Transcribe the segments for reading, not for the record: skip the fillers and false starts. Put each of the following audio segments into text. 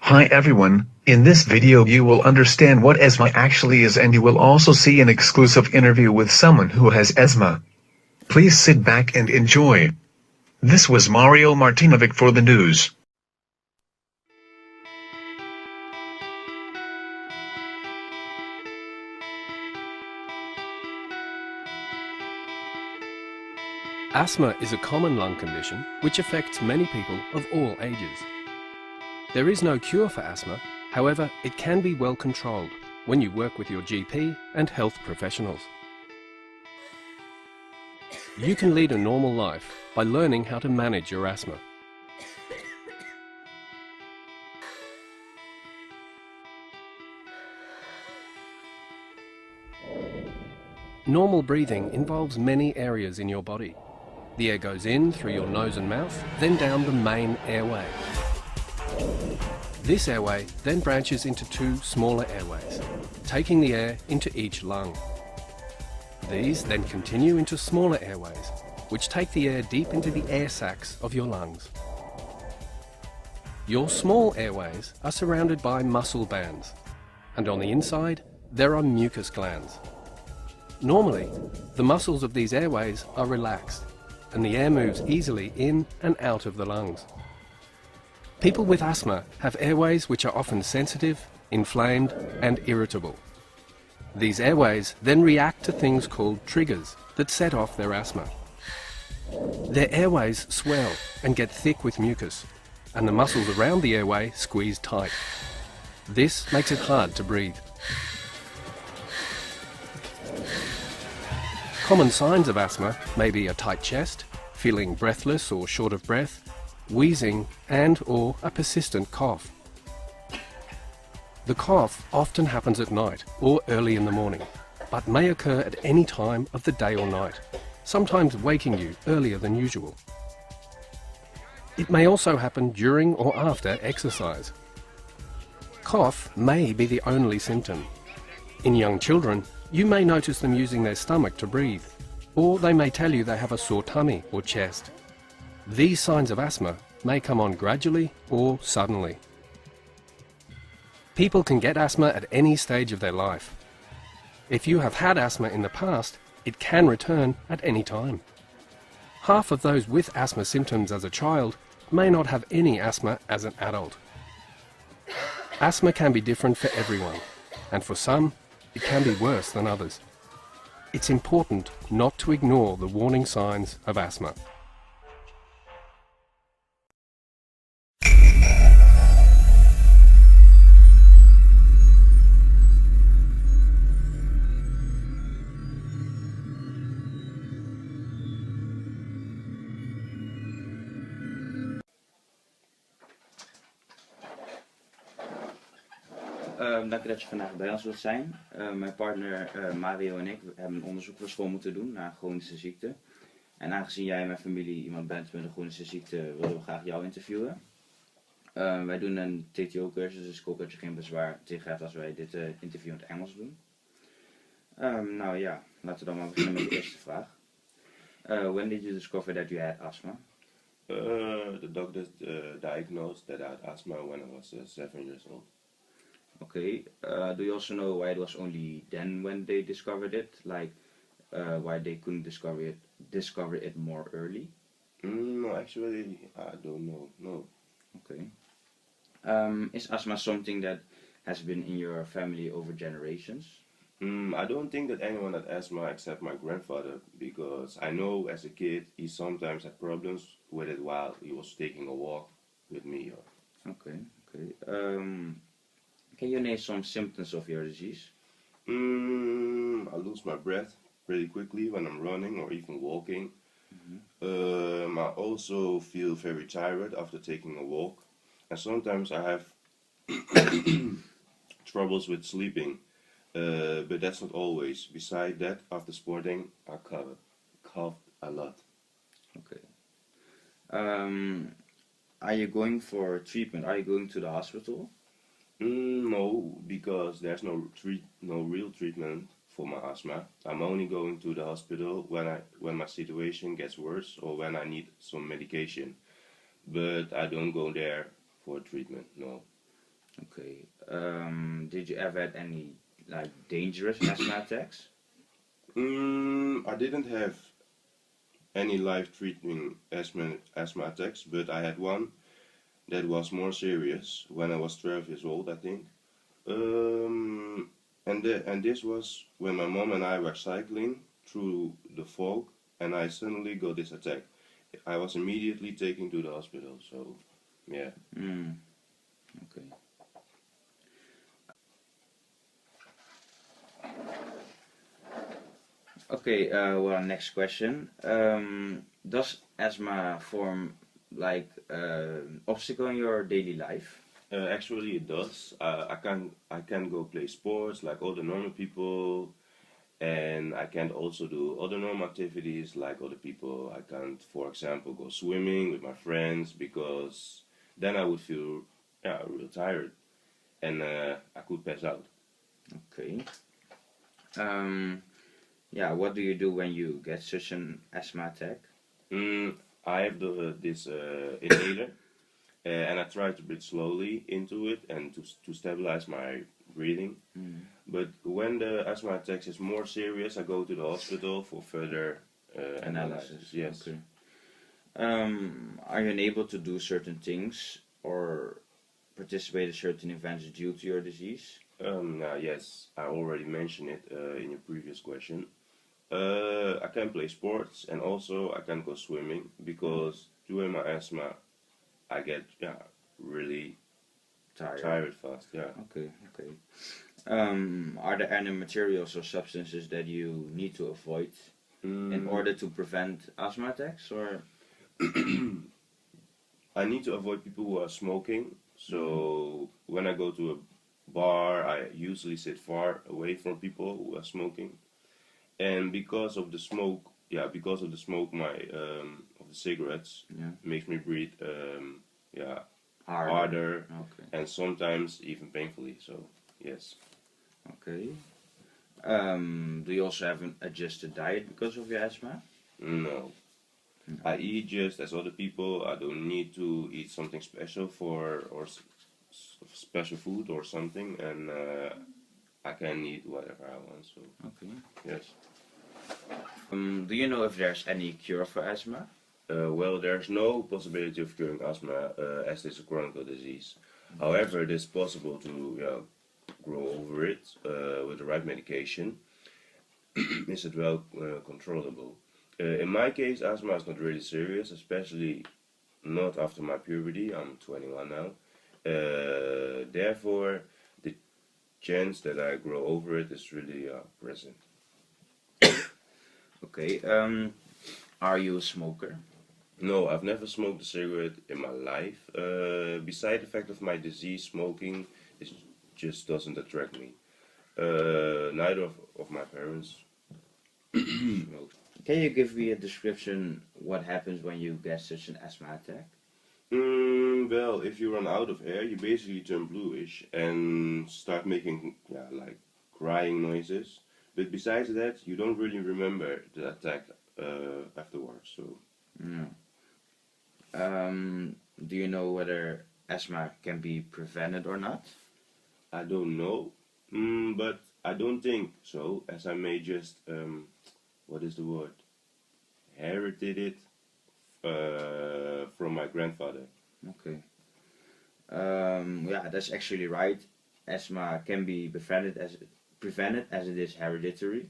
Hi everyone, in this video you will understand what asthma actually is and you will also see an exclusive interview with someone who has asthma. Please sit back and enjoy. This was Mario Martinovic for the news. Asthma is a common lung condition which affects many people of all ages. There is no cure for asthma, however, it can be well controlled when you work with your GP and health professionals. You can lead a normal life by learning how to manage your asthma. Normal breathing involves many areas in your body. The air goes in through your nose and mouth, then down the main airway. This airway then branches into two smaller airways, taking the air into each lung. These then continue into smaller airways, which take the air deep into the air sacs of your lungs. Your small airways are surrounded by muscle bands, and on the inside there are mucus glands. Normally, the muscles of these airways are relaxed, and the air moves easily in and out of the lungs. People with asthma have airways which are often sensitive, inflamed, and irritable. These airways then react to things called triggers that set off their asthma. Their airways swell and get thick with mucus, and the muscles around the airway squeeze tight. This makes it hard to breathe. Common signs of asthma may be a tight chest, feeling breathless or short of breath, wheezing and/or a persistent cough. The cough often happens at night or early in the morning, but may occur at any time of the day or night, sometimes waking you earlier than usual. It may also happen during or after exercise. Cough may be the only symptom. In young children, you may notice them using their stomach to breathe, or they may tell you they have a sore tummy or chest. These signs of asthma may come on gradually or suddenly. People can get asthma at any stage of their life. If you have had asthma in the past, it can return at any time. Half of those with asthma symptoms as a child may not have any asthma as an adult. Asthma can be different for everyone, and for some, it can be worse than others. It's important not to ignore the warning signs of asthma. Dank u dat je vandaag bij ons wilt zijn. Mijn partner Mario en ik hebben een onderzoek voor school moeten doen naar chronische ziekte. En aangezien jij in mijn familie iemand bent met een chronische ziekte, willen we graag jou interviewen. Wij doen een TTO-cursus, dus ik hoop dat je geen bezwaar tegen hebt als wij dit interview in het Engels doen. Nou ja, laten we dan maar beginnen met de eerste vraag. When did you discover that you had asthma? The doctor diagnosed that I had asthma when I was 7 years old. Okay, do you also know why it was only then when they discovered it? Like, why they couldn't discover it more early? No, actually, I don't know, no. Okay. Is asthma something that has been in your family over generations? I don't think that anyone had asthma except my grandfather, because I know as a kid he sometimes had problems with it while he was taking a walk with me. Okay, okay. Can you name some symptoms of your disease? I lose my breath pretty quickly when I'm running or even walking. I also feel very tired after taking a walk, and sometimes I have troubles with sleeping, but that's not always. Besides that, after sporting, I cough a lot. Okay. Are you going for treatment? Are you going to the hospital? No, because there's no real treatment for my asthma. I'm only going to the hospital when my situation gets worse or when I need some medication. But I don't go there for treatment, no. Okay. Did you ever had any like dangerous asthma attacks? I didn't have any life-threatening asthma attacks, but I had one that was more serious when I was 12 years old, I think. And this was when my mom and I were cycling through the fog, and I suddenly got this attack. I was immediately taken to the hospital. So, yeah. Okay. Okay. Well, next question. Does asthma form like obstacle in your daily life? Actually, it does. I can go play sports like all the normal people, and I can't also do other normal activities like other people. I can't, for example, go swimming with my friends because then I would feel real tired, and I could pass out. Okay. Yeah. What do you do when you get such an asthma attack? Mm, I have this inhaler, and I try to breathe slowly into it and to stabilize my breathing. But when the asthma attack is more serious, I go to the hospital for further analysis. Yes. Okay. Are you unable to do certain things or participate in certain events due to your disease? Yes, I already mentioned it in your previous question. I can play sports and also I can go swimming because during my asthma I get really tired fast. Yeah. Okay. Okay. Are there any materials or substances that you need to avoid in order to prevent asthma attacks? Or I need to avoid people who are smoking. So when I go to a bar, I usually sit far away from people who are smoking. And because of the smoke, my of the cigarettes yeah, makes me breathe harder. harder Okay. and sometimes even painfully. So yes. Okay. Do you also have an adjusted diet because of your asthma? No. I eat just as other people. I don't need to eat something special special food or something, and I can eat whatever I want. So Okay. yes. Do you know if there's any cure for asthma? Well, there's no possibility of curing asthma as it's a chronic disease. However, it is possible to grow over it with the right medication. Is it well controllable? In my case, asthma is not really serious, especially not after my puberty. I'm 21 now. Therefore, the chance that I grow over it is really present. Okay. Are you a smoker? No, I've never smoked a cigarette in my life. Beside the fact of my disease, smoking just doesn't attract me. Neither of my parents smoked. Can you give me a description what happens when you get such an asthma attack? Well, if you run out of air, you basically turn bluish and start making like crying noises. But besides that, you don't really remember the attack afterwards. So No. Do you know whether asthma can be prevented or not? I don't know, but I don't think so, as I may just what is the word? Inherited it from my grandfather. Okay. Yeah, that's actually right. Asthma can be prevented as it is hereditary.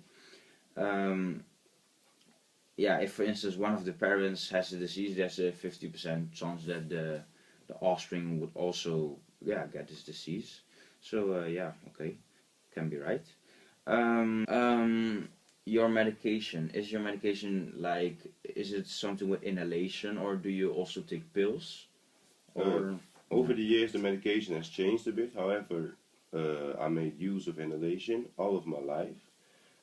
Yeah, if for instance one of the parents has the disease, there's a 50% chance that the offspring would also get this disease. So yeah, okay, can be right. Your medication, is your medication like, is it something with inhalation or do you also take pills? Or Over the years, the medication has changed a bit. However, I made use of inhalation all of my life.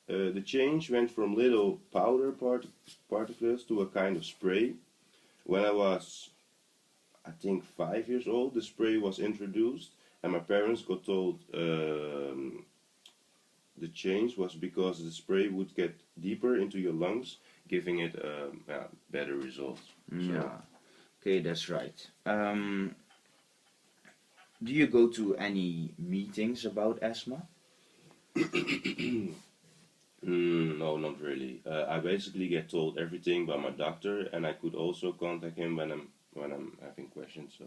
The change went from little powder particles to a kind of spray. When I was, I think, 5 years old, the spray was introduced, and my parents got told the change was because the spray would get deeper into your lungs, giving it better results. yeah, okay, that's right. Do you go to any meetings about asthma? No, not really. I basically get told everything by my doctor, and I could also contact him when I'm having questions. So,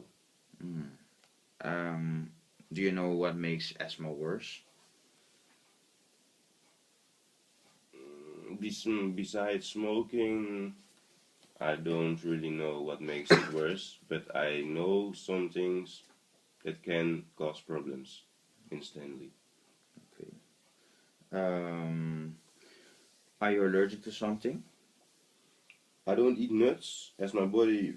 Do you know what makes asthma worse? besides smoking, I don't really know what makes it worse, but I know some things that can cause problems instantly. Okay. Are you allergic to something? I don't eat nuts as my body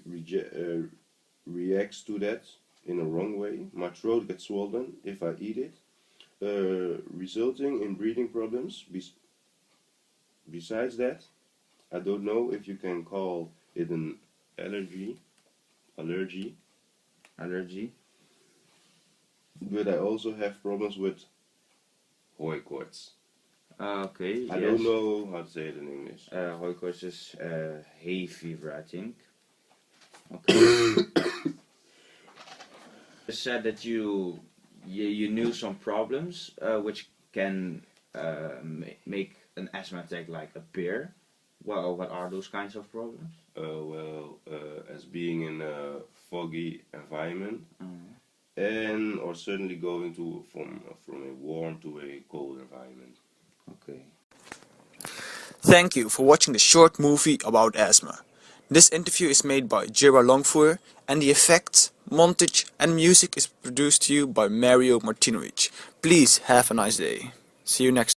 reacts to that in a wrong way. My throat gets swollen if I eat it, resulting in breathing problems. Besides that, I don't know if you can call it an allergy, but I also have problems with hooikoorts. Okay, I yes. don't know how to say it in English. Hooikoorts is hay fever, I think. Okay. You said that you knew some problems which can make an asthma attack like appear. Well, what are those kinds of problems? As being in a foggy environment, and or certainly going to from a warm to a cold environment. Okay. Thank you for watching the short movie about asthma. This interview is made by Jerah Longvoer, and the effects, montage and music is produced to you by Mario Martinovic. Please have a nice day. See you next time.